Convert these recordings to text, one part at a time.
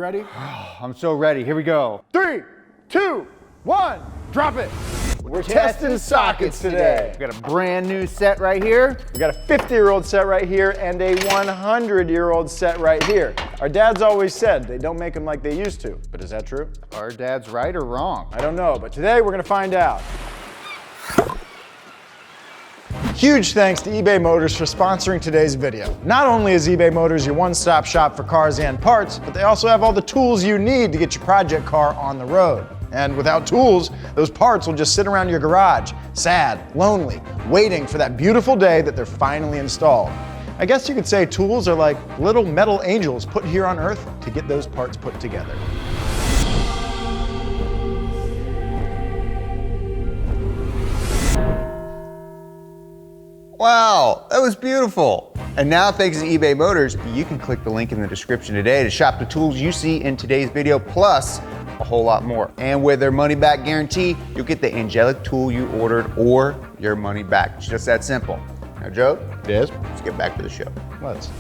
ready? I'm so ready. Here we go. 3, 2, 1, drop it. We're testing sockets today. We got a brand new set right here. We got a 50-year-old set right here and a 100-year-old set right here. Our dads always said they don't make them like they used to, but is that true? Are dads right or wrong? I don't know, but today we're gonna find out. Huge thanks to eBay Motors for sponsoring today's video. Not only is eBay Motors your one-stop shop for cars and parts, but they also have all the tools you need to get your project car on the road. And without tools, those parts will just sit around your garage, sad, lonely, waiting for that beautiful day that they're finally installed. I guess you could say tools are like little metal angels put here on Earth to get those parts put together. Wow, that was beautiful. And now, thanks to eBay Motors, you can click the link in the description today to shop the tools you see in today's video, plus a whole lot more. And with their money-back guarantee, you'll get the angelic tool you ordered or your money back. It's just that simple. Now, Joe? Yes? Let's get back to the show. Let's.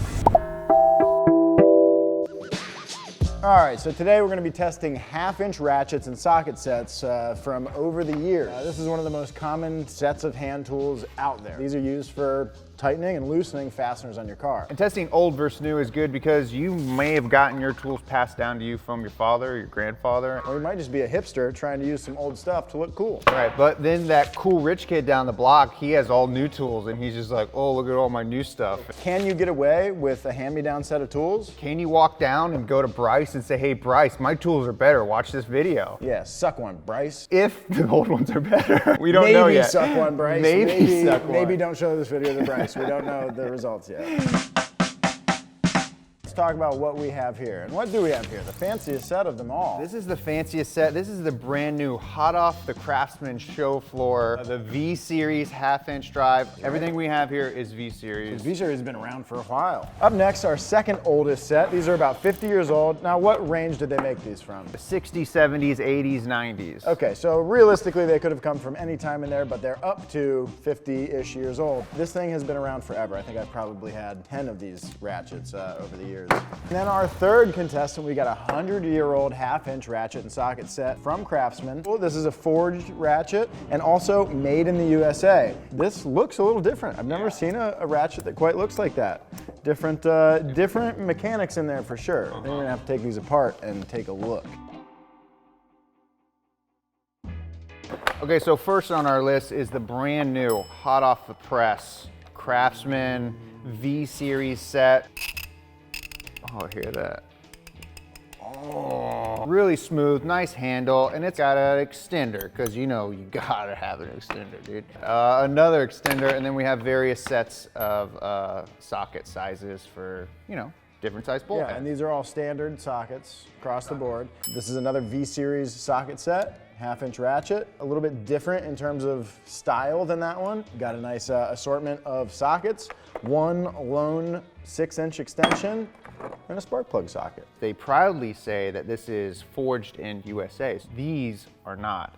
All right, so today we're going to be testing half-inch ratchets and socket sets from over the years. This is one of the most common sets of hand tools out there. These are used for tightening and loosening fasteners on your car. And testing old versus new is good because you may have gotten your tools passed down to you from your father or your grandfather. Or you might just be a hipster trying to use some old stuff to look cool. Right, but then that cool rich kid down the block, he has all new tools and he's just like, oh, look at all my new stuff. Can you get away with a hand-me-down set of tools? Can you walk down and go to Bryce and say, hey, Bryce, my tools are better, watch this video? Yeah, suck one, Bryce. If the old ones are better. We don't know yet. Maybe suck one, Bryce. Maybe suck one. Maybe don't show this video to Bryce. We don't know the results yet. Let's talk about what we have here. And what do we have here? The fanciest set of them all. This is the fanciest set. This is the brand new, hot off the Craftsman show floor, the V-Series half-inch drive. Everything we have here is V-Series. The V-Series has been around for a while. Up next, our second oldest set. These are about 50 years old. Now, what range did they make these from? The 60s, 70s, 80s, 90s. Okay, so realistically, they could have come from any time in there, but they're up to 50-ish years old. This thing has been around forever. I think I've probably had 10 of these ratchets over the years. And then our third contestant, we got a 100-year-old half-inch ratchet and socket set from Craftsman. Well, this is a forged ratchet and also made in the USA. This looks a little different. I've never seen a ratchet that quite looks like that. Different mechanics in there for sure. Then we're gonna have to take these apart and take a look. Okay, so first on our list is the brand new, hot off the press, Craftsman V-Series set. Oh, hear that. Oh, really smooth, nice handle, and it's got an extender, because you know you gotta have an extender, dude. Another extender, and then we have various sets of socket sizes for, you know, different size bolt. Yeah, and these are all standard sockets across the board. This is another V-Series socket set. Half-inch ratchet, a little bit different in terms of style than that one. Got a nice assortment of sockets, one lone 6-inch extension, and a spark plug socket. They proudly say that this is forged in USA. These are not.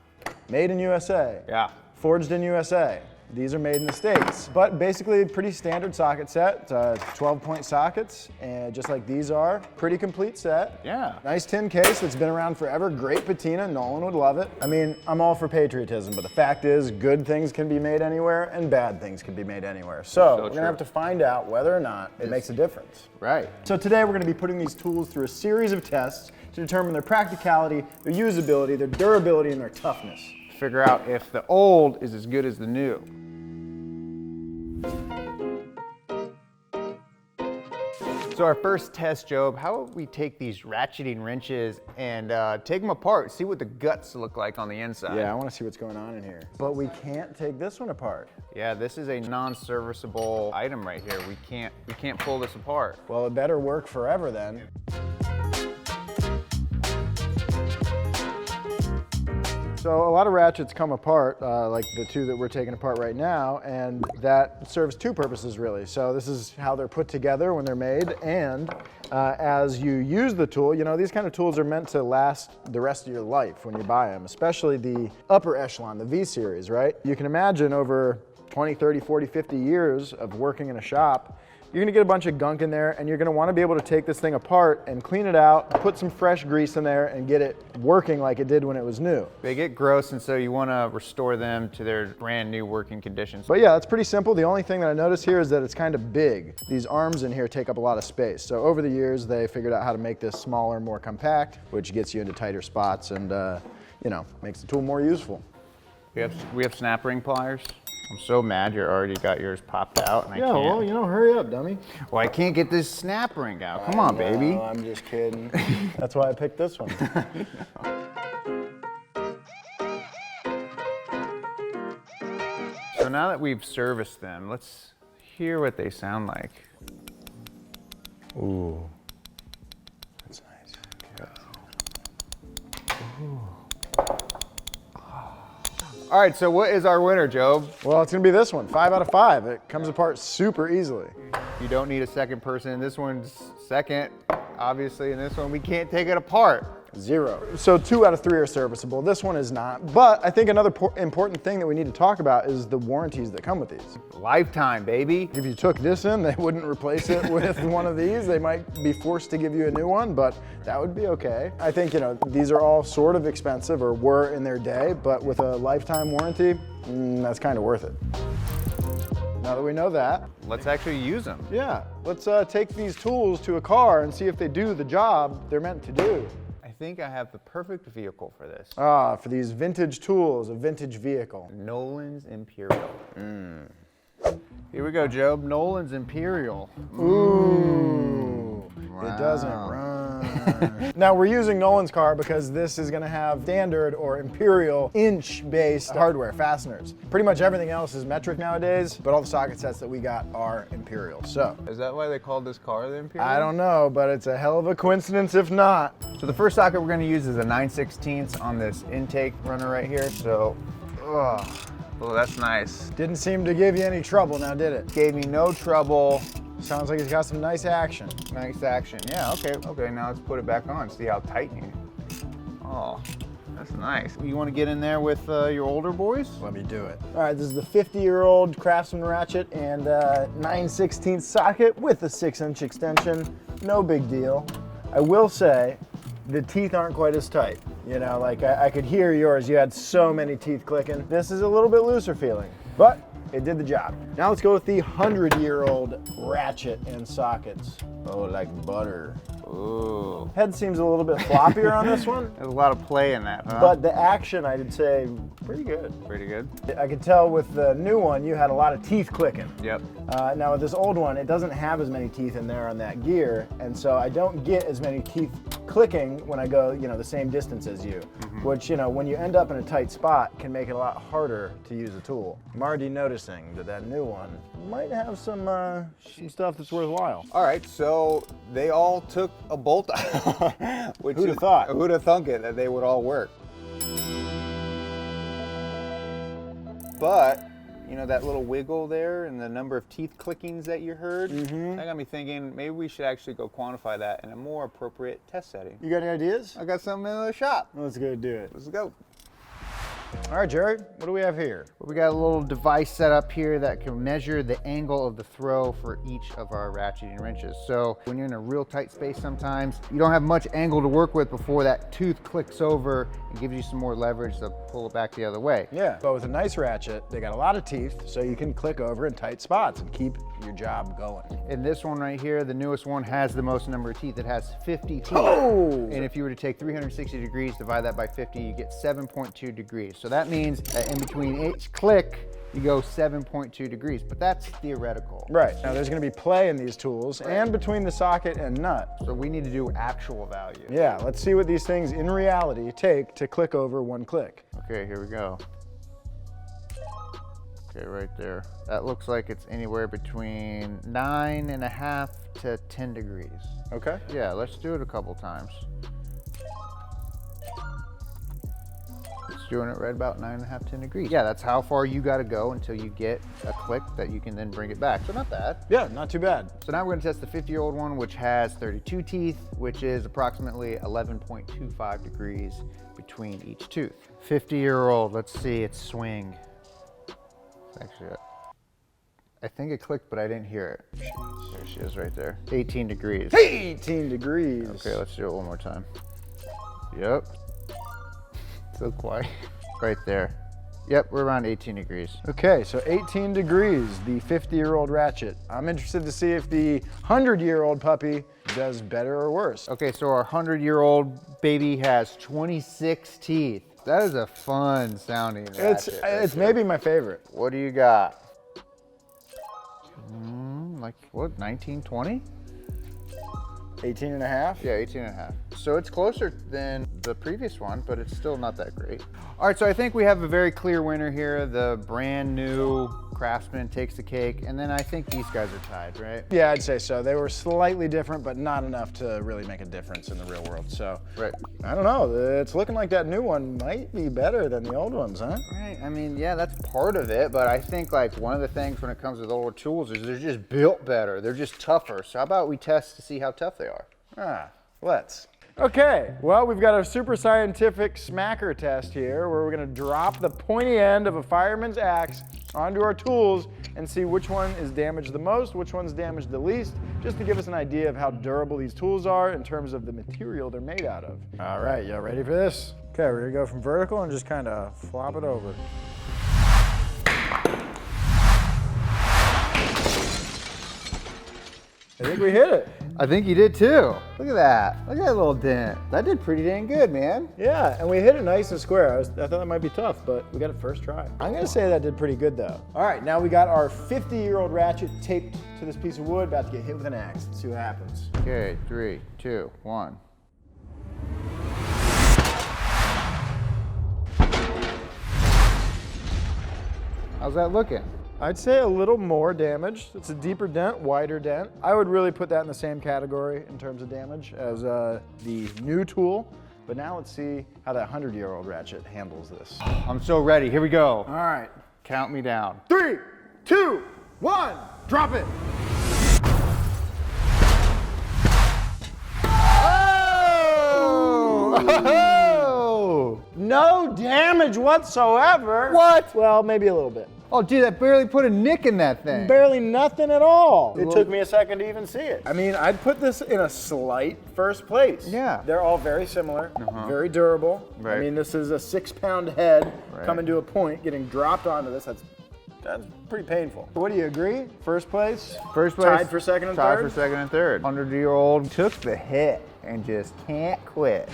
Made in USA. Yeah. Forged in USA. These are made in the States, but basically a pretty standard socket set, 12-point sockets, and just like these are, pretty complete set. Yeah. Nice tin case that's been around forever, great patina, Nolan would love it. I mean, I'm all for patriotism, but the fact is good things can be made anywhere and bad things can be made anywhere. So we're gonna have to find out whether or not it makes a difference. Right. So today we're gonna be putting these tools through a series of tests to determine their practicality, their usability, their durability, and their toughness. Figure out if the old is as good as the new. So our first test, Job, how about we take these ratcheting wrenches and take them apart, see what the guts look like on the inside. Yeah, I want to see what's going on in here. But we can't take this one apart. Yeah, this is a non-serviceable item right here. We can't pull this apart. Well, it better work forever then. So a lot of ratchets come apart, like the two that we're taking apart right now, and that serves two purposes really. So this is how they're put together when they're made, and as you use the tool, you know, these kind of tools are meant to last the rest of your life when you buy them, especially the upper echelon, the V-Series, right? You can imagine over 20, 30, 40, 50 years of working in a shop, you're gonna get a bunch of gunk in there, and you're gonna wanna be able to take this thing apart and clean it out, put some fresh grease in there, and get it working like it did when it was new. They get gross, and so you wanna restore them to their brand new working conditions. But yeah, that's pretty simple. The only thing that I notice here is that it's kind of big. These arms in here take up a lot of space. So over the years, they figured out how to make this smaller, more compact, which gets you into tighter spots and, you know, makes the tool more useful. We have snap ring pliers. I'm so mad you already got yours popped out and I can't. Well, you know, hurry up, dummy. Well, I can't get this snap ring out. Come on, baby. I'm just kidding. That's why I picked this one. So now that we've serviced them, let's hear what they sound like. Ooh, that's nice. Ooh. All right, so what is our winner, Job? Well, it's gonna be this one, 5 out of 5. It comes apart super easily. You don't need a second person. This one's second, obviously, and this one we can't take it apart. 0. So 2 out of 3 are serviceable. This one is not. But I think another important thing that we need to talk about is the warranties that come with these. Lifetime, baby. If you took this in, they wouldn't replace it with one of these. They might be forced to give you a new one, but that would be okay. I think, you know, these are all sort of expensive or were in their day, but with a lifetime warranty, that's kind of worth it. Now that we know that, let's actually use them. yeah, let's take these tools to a car and see if they do the job they're meant to do. I think I have the perfect vehicle for this. Ah, for these vintage tools, a vintage vehicle. Nolan's Imperial. Here we go, Job. Nolan's Imperial. Ooh, Wow. it doesn't run. Now we're using Nolan's car because this is gonna have standard or imperial inch-based hardware, fasteners. Pretty much everything else is metric nowadays, but all the socket sets that we got are imperial, so. Is that why they called this car the Imperial? I don't know, but it's a hell of a coincidence if not. So the first socket we're gonna use is a 9/16 on this intake runner right here, so, oh, that's nice. Didn't seem to give you any trouble now, did it? Gave me no trouble. Sounds like it's got some nice action. Nice action. Yeah, okay, now let's put it back on, see how tight you. Oh, that's nice. You wanna get in there with your older boys? Let me do it. All right, this is the 50-year-old Craftsman ratchet and 9/16 socket with a 6-inch extension. No big deal. I will say, the teeth aren't quite as tight. You know, like I could hear yours. You had so many teeth clicking. This is a little bit looser feeling, but it did the job. Now let's go with the 100-year-old ratchet and sockets. Oh, like butter. Ooh. Head seems a little bit floppier on this one. There's a lot of play in that, huh? But the action, I'd say, pretty good. Pretty good. I could tell with the new one, you had a lot of teeth clicking. Yep. Now with this old one, it doesn't have as many teeth in there on that gear, and so I don't get as many teeth clicking when I go, you know, the same distance as you, which, you know, when you end up in a tight spot, can make it a lot harder to use a tool. I'm already noticing that new one might have some stuff that's worthwhile. All right, so they all took a bolt out. Who'd have thought? Who'd have thunk it that they would all work? But, you know, that little wiggle there and the number of teeth clickings that you heard, that got me thinking maybe we should actually go quantify that in a more appropriate test setting. You got any ideas? I got something in the shop. Let's go do it. Let's go. All right, Jerry, what do we have here? We got a little device set up here that can measure the angle of the throw for each of our ratcheting wrenches. So when you're in a real tight space sometimes, you don't have much angle to work with before that tooth clicks over and gives you some more leverage to pull it back the other way. Yeah, but with a nice ratchet, they got a lot of teeth, so you can click over in tight spots and keep your job going. And this one right here, the newest one, has the most number of teeth. It has 50 teeth. Oh! And if you were to take 360 degrees, divide that by 50, you get 7.2 degrees. So that means that in between each click, you go 7.2 degrees, but that's theoretical. Right, now there's gonna be play in these tools and between the socket and nut. So we need to do actual value. Yeah, let's see what these things in reality take to click over one click. Okay, here we go. Okay, right there. That looks like it's anywhere between 9.5 to 10 degrees. Okay. Yeah, let's do it a couple times. It's doing it right about 9.5, 10 degrees. Yeah, that's how far you gotta go until you get a click that you can then bring it back. So not bad. Yeah, not too bad. So now we're gonna test the 50-year-old one, which has 32 teeth, which is approximately 11.25 degrees between each tooth. 50-year-old, let's see its swing. It's actually I think it clicked, but I didn't hear it. There she is right there. 18 degrees. 18 degrees. Okay, let's do it one more time. Yep. So quiet. Right there. Yep, we're around 18 degrees. Okay, so 18 degrees, the 50-year-old ratchet. I'm interested to see if the 100-year-old puppy does better or worse. Okay, so our 100-year-old baby has 26 teeth. That is a fun sounding ratchet. It's maybe my favorite. What do you got? Like what, 19, 20? 18 and a half? Yeah, 18 and a half. So it's closer than the previous one, but it's still not that great. All right, so I think we have a very clear winner here. The brand new Craftsman takes the cake, and then I think these guys are tied, right? Yeah, I'd say so. They were slightly different, but not enough to really make a difference in the real world. So, Right. I don't know. It's looking like that new one might be better than the old ones, huh? Right, I mean, yeah, that's part of it, but I think like one of the things when it comes with older tools is they're just built better. They're just tougher. So how about we test to see how tough they are? Let's. Okay, well, we've got our super scientific smacker test here where we're gonna drop the pointy end of a fireman's axe onto our tools and see which one is damaged the most, which one's damaged the least, just to give us an idea of how durable these tools are in terms of the material they're made out of. All right, y'all ready for this? Okay, we're gonna go from vertical and just kind of flop it over. I think we hit it. I think you did too. Look at that. Look at that little dent. That did pretty dang good, man. Yeah, and we hit it nice and square. I thought that might be tough, but we got it first try. I'm gonna say that did pretty good though. All right, now we got our 50-year-old ratchet taped to this piece of wood, about to get hit with an axe. Let's see what happens. Okay, 3, 2, 1. How's that looking? I'd say a little more damage. It's a deeper dent, wider dent. I would really put that in the same category in terms of damage as the new tool. But now let's see how that 100-year-old ratchet handles this. I'm so ready. Here we go. All right. Count me down. 3, 2, 1, drop it. Oh! No damage whatsoever. What? Well, maybe a little bit. Oh, dude, I barely put a nick in that thing. Barely nothing at all. It took me a second to even see it. I mean, I'd put this in a slight first place. Yeah. They're all very similar, very durable. Right. I mean, this is a 6-pound head coming to a point, getting dropped onto this. That's pretty painful. What do you agree? First place? First place. Tied for second and third? Tied for second and third. 100-year-old took the hit and just can't quit.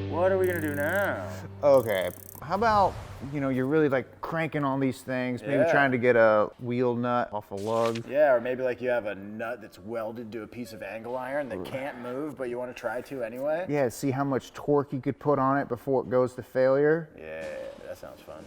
What are we gonna do now? Okay, how about, you know, you're really like cranking on these things, maybe Yeah. trying to get a wheel nut off a lug. Yeah, or maybe like you have a nut that's welded to a piece of angle iron that can't move, but you want to try to anyway. Yeah, see how much torque you could put on it before it goes to failure. Yeah, that sounds fun.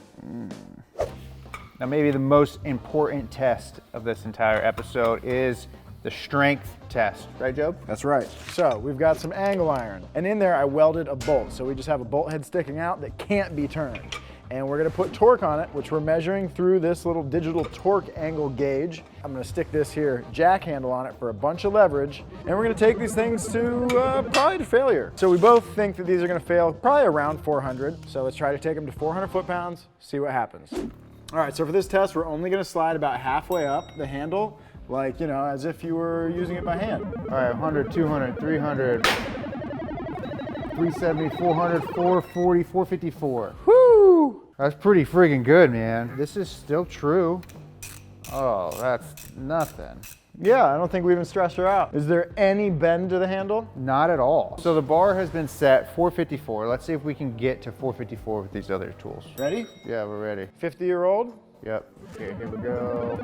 Now maybe the most important test of this entire episode is the strength test, right, Job? That's right. So we've got some angle iron, and in there I welded a bolt. So we just have a bolt head sticking out that can't be turned. And we're gonna put torque on it, which we're measuring through this little digital torque angle gauge. I'm gonna stick this here jack handle on it for a bunch of leverage, and we're gonna take these things to probably to failure. So we both think that these are gonna fail probably around 400. So let's try to take them to 400 foot-pounds, see what happens. All right, so for this test, we're only gonna slide about halfway up the handle, like, you know, as if you were using it by hand. All right, 100, 200, 300, 370, 400, 440, 454. Woo! That's pretty friggin' good, man. This is still true. Oh, that's nothing. Yeah, I don't think we even stressed her out. Is there any bend to the handle? Not at all. So the bar has been set 454. Let's see if we can get to 454 with these other tools. Ready? Yeah, we're ready. 50-year-old? Yep. Okay, here we go.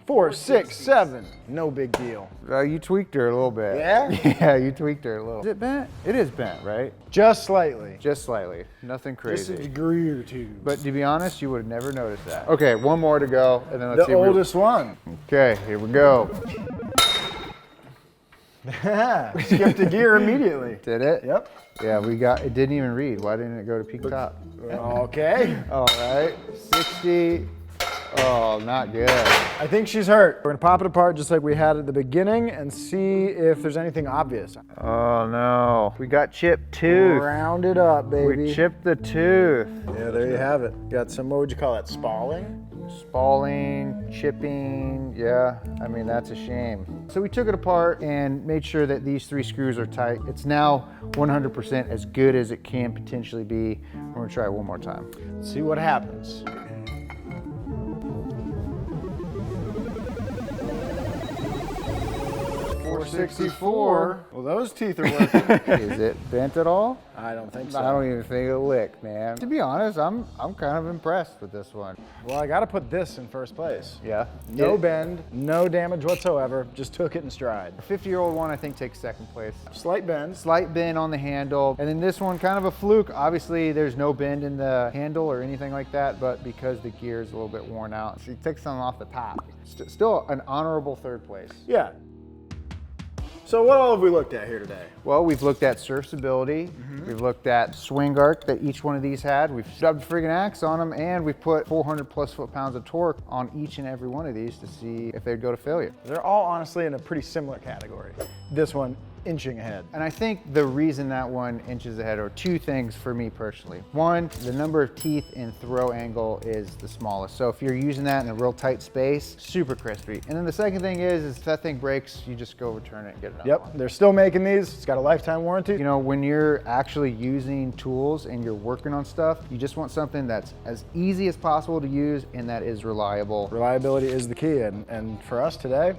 4, 6, 7. No big deal. You tweaked her a little bit. Yeah? Yeah, you tweaked her a little. Is it bent? It is bent, right? Just slightly. Just slightly. Nothing Just a crazy. degree or two. But to be honest, you would have never noticed that. Okay, one more to go, and then let's see. The oldest one. Okay, here we go. Skipped a gear immediately. Did it? Yep. Yeah, we got, it didn't even read. Why didn't it go to peak top? Okay. All right, 60, Oh, not good. I think she's hurt. We're gonna pop it apart just like we had at the beginning and see if there's anything obvious. Oh no, we got chipped tooth. Round it up, baby. We chipped the tooth. Yeah, there you have it. Got some, what would you call that, spalling? Spalling, chipping, yeah, I mean, that's a shame. So we took it apart and made sure that these 3 screws are tight. It's now 100% as good as it can potentially be. We're gonna try it one more time. Let's see what happens. $464. Well, those teeth are working. Is it bent at all? I don't think so. I don't even think it licked, man. To be honest, I'm kind of impressed with this one. Well, I gotta put this in first place. Yeah. No bend, no damage whatsoever, just took it in stride. The 50-year-old one, I think, takes second place. Slight bend. Slight bend on the handle. And then this one, kind of a fluke. Obviously, there's no bend in the handle or anything like that, but because the gear is a little bit worn out, so you take something off the top. Still an honorable third place. Yeah. So what all have we looked at here today? Well, we've looked at serviceability. We've looked at swing arc that each one of these had. We've dubbed friggin' axe on them, and we've put 400 plus foot-pounds of torque on each and every one of these to see if they'd go to failure. They're all honestly in a pretty similar category. This one inching ahead. And I think the reason that one inches ahead are 2 things for me personally. One, the number of teeth in throw angle is the smallest. So if you're using that in a real tight space, super crispy. And then the second thing is if that thing breaks, you just go return it and get another one. Yep, they're still making these. It's got a lifetime warranty. You know, when you're actually using tools and you're working on stuff, you just want something that's as easy as possible to use and that is reliable. Reliability is the key, and for us today,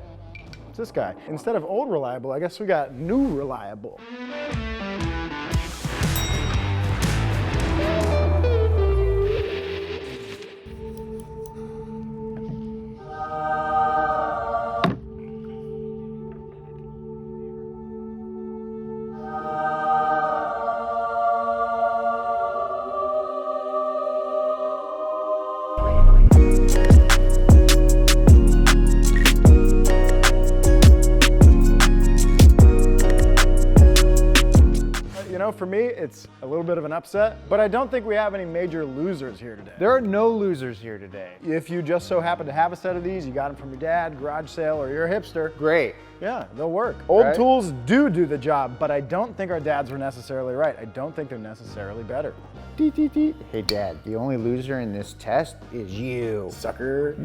it's this guy. Instead of old reliable, I guess we got new reliable. For me, it's a little bit of an upset, but I don't think we have any major losers here today. There are no losers here today. If you just so happen to have a set of these, you got them from your dad, garage sale, or you're a hipster, Great. yeah, they'll work. Old Right? tools do the job, but I don't think our dads were necessarily right. I don't think they're necessarily better. Hey Dad, the only loser in this test is you. Sucker.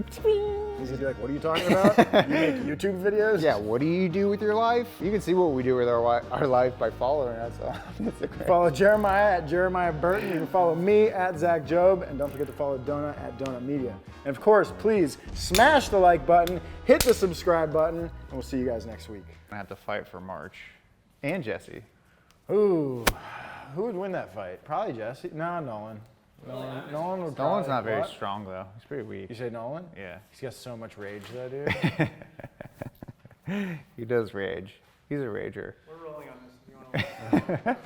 He's gonna be like, what are you talking about? You make YouTube videos? Yeah, what do you do with your life? You can see what we do with our life by following us on Instagram. Follow Jeremiah at Jeremiah Burton. You can follow me at Zach Job, and don't forget to follow Donut at Donut Media. And of course, please smash the like button, hit the subscribe button, and we'll see you guys next week. I have to fight for March and Jesse. Ooh, who would win that fight? Probably Jesse. No, Nolan. Nolan would probably. Nolan's not very what? strong though. He's pretty weak. You say Nolan? Yeah. He's got so much rage though, dude. He does rage. He's a rager. We're rolling on this. You want to